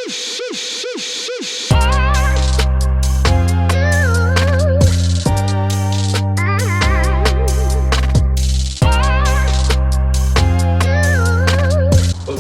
What's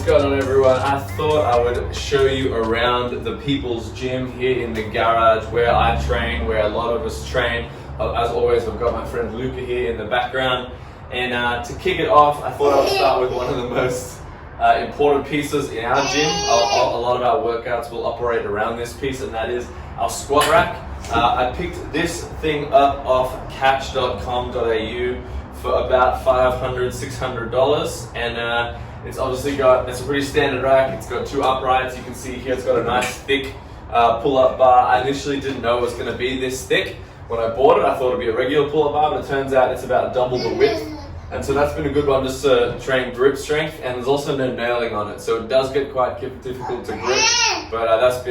going on, everyone? I thought I would show you around the people's gym here in the garage where I train, where a lot of us train. As always, I've got my friend Luca here in the background. And to kick it off, I thought I would start with one of the most important pieces in our gym. A lot of our workouts will operate around this piece, and that is our squat rack. I picked this thing up off catch.com.au for about $500, $600, and it's obviously it's a pretty standard rack. It's got two uprights. You can see here it's got a nice thick pull-up bar. I initially didn't know it was going to be this thick. When I bought it, I thought it'd be a regular pull-up bar, but it turns out it's about double the width. And so that's been a good one just to train grip strength, and there's also no nailing on it. So it does get quite difficult to grip, but that's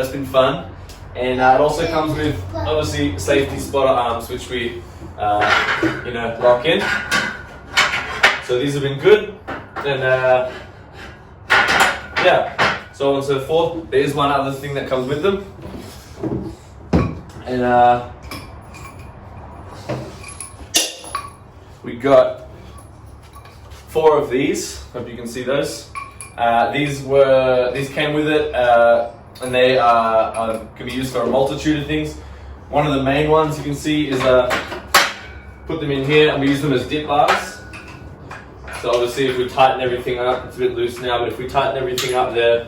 been fun. And it also comes with, obviously, safety spotter arms, which we lock in. So these have been good. And so on and so forth. There's one other thing that comes with them. And we got 4 of these. Hope you can see those. These came with it, and they can be used for a multitude of things. One of the main ones you can see is put them in here, and we use them as dip bars. So obviously, if we tighten everything up, it's a bit loose now, but if we tighten everything up there,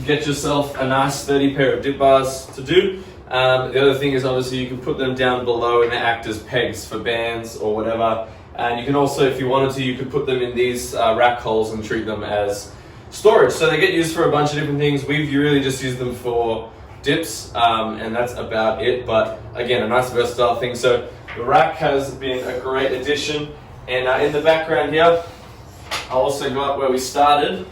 get yourself a nice sturdy pair of dip bars to do. The other thing is obviously you can put them down below and they act as pegs for bands or whatever. And you can also, if you wanted to, you could put them in these rack holes and treat them as storage. So they get used for a bunch of different things. We've really just used them for dips, and that's about it. But again, a nice versatile thing. So the rack has been a great addition. And in the background here, I also got where we started,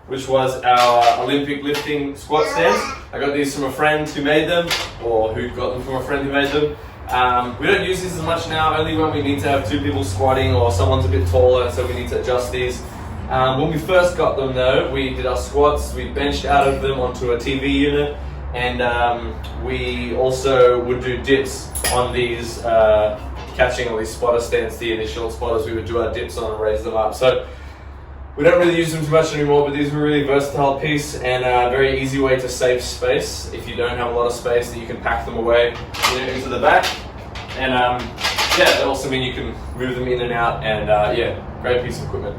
which was our Olympic lifting squat stands. I got these from a friend who made them, or who got them from a friend who made them. We don't use these as much now, only when we need to have 2 people squatting or someone's a bit taller, so we need to adjust these. When we first got them though, we did our squats, we benched out of them onto a TV unit, and we also would do dips on these, catching all these spotter stands, the initial spotters, we would do our dips on and raise them up. So we don't really use them too much anymore, but these were a really versatile piece and a very easy way to save space if you don't have a lot of space, that you can pack them away into the back. And that also means you can move them in and out, and great piece of equipment.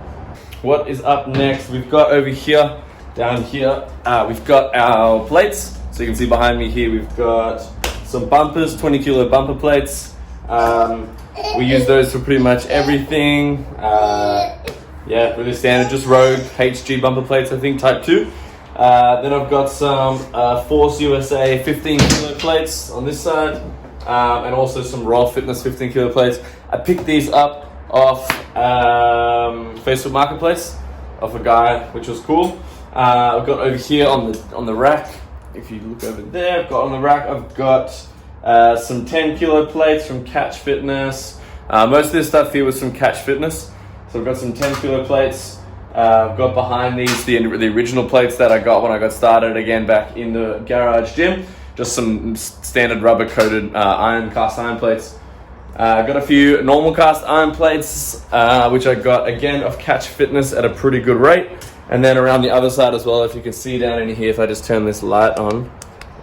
What is up next? We've got over here, down here, we've got our plates. So you can see behind me here, we've got some bumpers, 20 kilo bumper plates. We use those for pretty much everything. Really standard, just Rogue HG bumper plates, I think, type 2. Then I've got some Force USA 15 kilo plates on this side, and also some Raw Fitness 15 kilo plates. I picked these up off Facebook Marketplace, off a guy, which was cool. I've got over here on the rack, if you look over there, I've got some 10 kilo plates from Catch Fitness. Most of this stuff here was from Catch Fitness. So I've got some 10 kilo plates. I've got behind these the original plates that I got when I got started again back in the garage gym. Just some standard rubber coated cast iron plates. I've got a few normal cast iron plates, which I got again off Catch Fitness at a pretty good rate. And then around the other side as well, if you can see down in here, if I just turn this light on.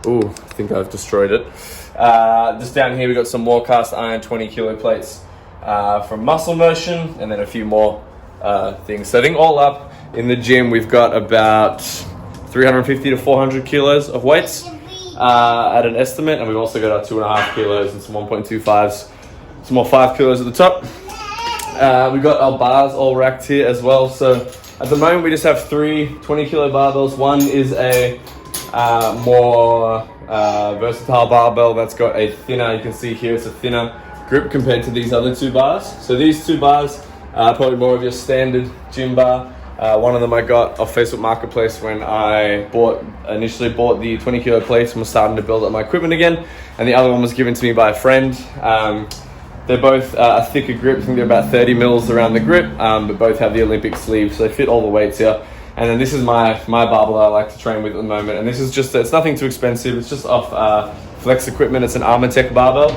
Ooh, I think I've destroyed it. Just down here we got some more cast iron 20 kilo plates from Muscle Motion, and then a few more things. So I think all up in the gym we've got about 350 to 400 kilos of weights at an estimate, and we've also got our 2.5 kilos and some 1.25s, some more 5 kilos at the top. We got our bars all racked here as well. So at the moment we just have 3 20 kilo barbells. One is a more versatile barbell that's got a thinner, you can see here it's a thinner grip compared to these other 2 bars. So these 2 bars are probably more of your standard gym bar. One of them I got off Facebook Marketplace when I initially bought the 20 kilo plates and was starting to build up my equipment again. And the other one was given to me by a friend. They're both a thicker grip. I think they're about 30 mils around the grip, but both have the Olympic sleeve, so they fit all the weights here. And then this is my barbell I like to train with at the moment. And this is just, it's nothing too expensive. It's just off Flex Equipment. It's an Armatech barbell.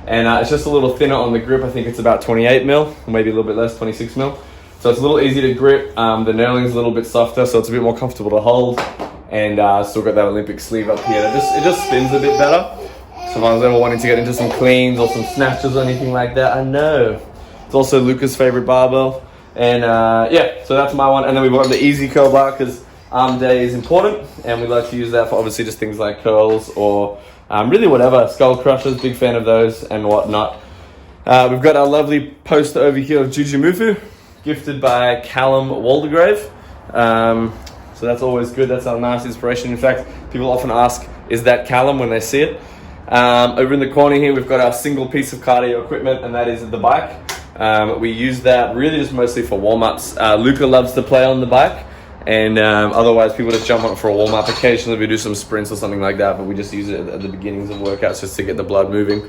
And it's just a little thinner on the grip. I think it's about 28 mil, or maybe a little bit less, 26 mil. So it's a little easier to grip. The knurling's a little bit softer, so it's a bit more comfortable to hold. And still got that Olympic sleeve up here. It just spins a bit better. So if I was ever wanting to get into some cleans or some snatches or anything like that, I know. It's also Luca's favorite barbell. And yeah, so that's my one. And then we've got the easy curl bar because arm day is important. And we like to use that for obviously just things like curls or really whatever. Skull crushers, big fan of those and whatnot. We've got our lovely poster over here of Jujimufu, gifted by Callum Waldegrave. So that's always good. That's our nice inspiration. In fact, people often ask, is that Callum when they see it? Over in the corner here, we've got our single piece of cardio equipment, and that is the bike. We use that really just mostly for warm-ups. Luca loves to play on the bike, and otherwise people just jump on it for a warm-up. Occasionally we do some sprints or something like that, but we just use it at the beginnings of workouts just to get the blood moving.